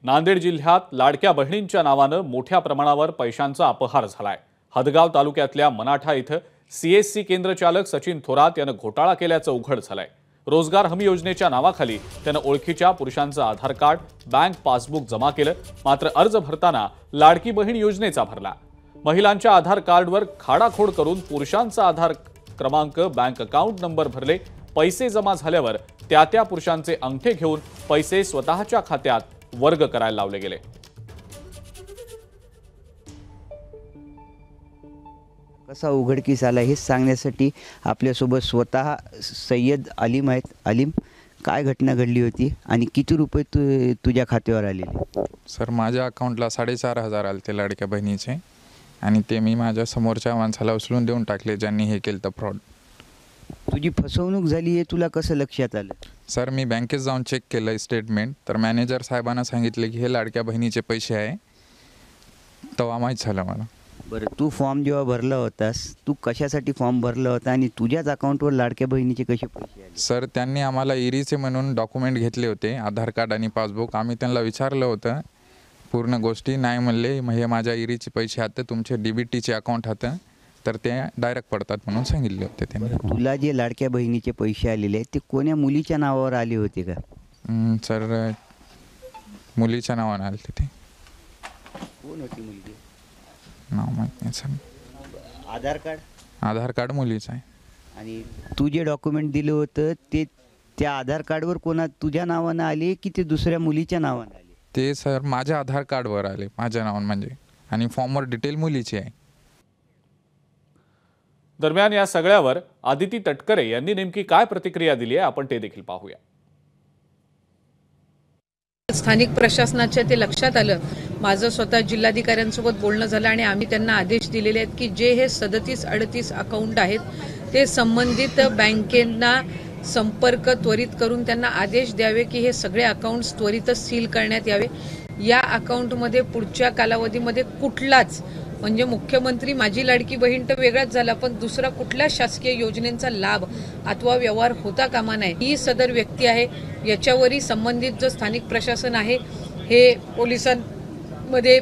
नांदेड जिल्ह्यात लाडक्या बहिणींच्या नावानं मोठ्या प्रमाणावर पैशांचा अपहार झालाय। हदगाव तालुक्यातल्या मनाठा इथं सीएससी केंद्र चालक सचिन थोरात यानं घोटाळा केल्याचं उघड झालंय। रोजगार हमी योजनेच्या नावाखाली त्यानं ओळखीच्या पुरुषांचं आधार कार्ड, बँक पासबुक जमा केलं, मात्र अर्ज भरताना लाडकी बहीण योजनेचा भरला। महिलांच्या आधार कार्डवर खाडाखोड करून पुरुषांचा आधार क्रमांक, बँक अकाउंट नंबर भरले। पैसे जमा झाल्यावर त्या पुरुषांचे अंगठे घेऊन पैसे स्वतःच्या खात्यात वर्ग करायला लावले गेले। कसा उघडकीस आला हे सांगण्यासाठी आपल्यासोबत स्वतः सय्यद अलीम आहेत। अलीम, काय घटना घडली होती आणि किती रुपये तुझ्या खात्यावर आलेले? सर, माझ्या अकाउंटला 4,500 आले ते लाडक्या बहिणीचे, आणि ते मी माझ्या समोरच्या माणसाला उचलून देऊन टाकले ज्यांनी हे केलं तर फ्रॉड। तुझी फसवणूक झाली हे तुला कसं लक्षात आलं? सर, मी बँकेत जाऊन चेक केलं स्टेटमेंट, तर मॅनेजर साहेबांना सांगितले की हे लाडक्या बहिणीचे पैसे आहे, तेव्हा माहीत झालं मला। बरं, तू फॉर्म जेव्हा भरला होतास, तू कशासाठी फॉर्म भरला होता आणि तुझ्याच अकाउंटवर लाडक्या बहिणीचे कसे पैसे आले? सर, त्यांनी आम्हाला इरीचे म्हणून डॉक्युमेंट घेतले होते, आधार कार्ड आणि पासबुक। आम्ही त्यांना विचारलं होतं पूर्ण गोष्टी, नाही म्हणले हे माझ्या इरीचे पैसे आहेत, तुमचे डीबीटीचे अकाउंट आहेत, तर ते डायरेक्ट पडतात म्हणून सांगितले होते त्यांनी। तुला जे लाडक्या बहिणीचे पैसे आलेले आहेत ते कोण्या मुलीच्या नावावर आले होते का? सर, मुलीच्या नावाने आले ते। कोण होती मुलगी? नाव माहीत नाही सर। आधार कार्ड मुलीचं आहे। आणि तू जे डॉक्युमेंट दिलं होतं ते त्या आधार कार्डवर कोणा तुझ्या नावानं आले की ते दुसऱ्या मुलीच्या नावानं आले? ते सर माझ्या आधार कार्डवर आले, माझ्या नावानं म्हणजे, आणि फॉर्मवर डिटेल मुलीची आहे। दरम्यान या सगळ्यावर आदिती तटकरे यांनी नेमकी काय प्रतिक्रिया दिली आहे आपण ते देखील पाहूया। स्थानिक प्रशासनाच्या ते लक्षात आलं, माझं स्वतः जिल्हाधिकाऱ्यांसोबत बोलणं झालं आणि आम्ही त्यांना आदेश दिलेले आहेत की जे हे 37-38 अकाउंट आहेत ते संबंधित बँकेंना संपर्क त्वरित करून त्यांना आदेश द्यावे की हे सगळे अकाउंट्स त्वरितच सील करण्यात यावे। या अकाउंटमध्ये पुढच्या कालावधीमध्ये कुठलाच, म्हणजे मुख्यमंत्री माझी लाडकी बहीण तर वेगळाच झाला, पण दुसरा कुठल्या शासकीय योजनेचा लाभ अथवा व्यवहार होता कामा नये। ही सदर व्यक्ती आहे, याच्यावरही संबंधित जो स्थानिक प्रशासन आहे हे पोलिसांमध्ये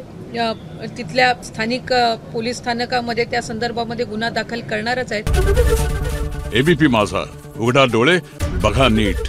तिथल्या स्थानिक पोलीस स्थानकामध्ये त्या संदर्भामध्ये गुन्हा दाखल करणारच आहेत। एबीपी माझा, उघडा डोळे बघा नीट।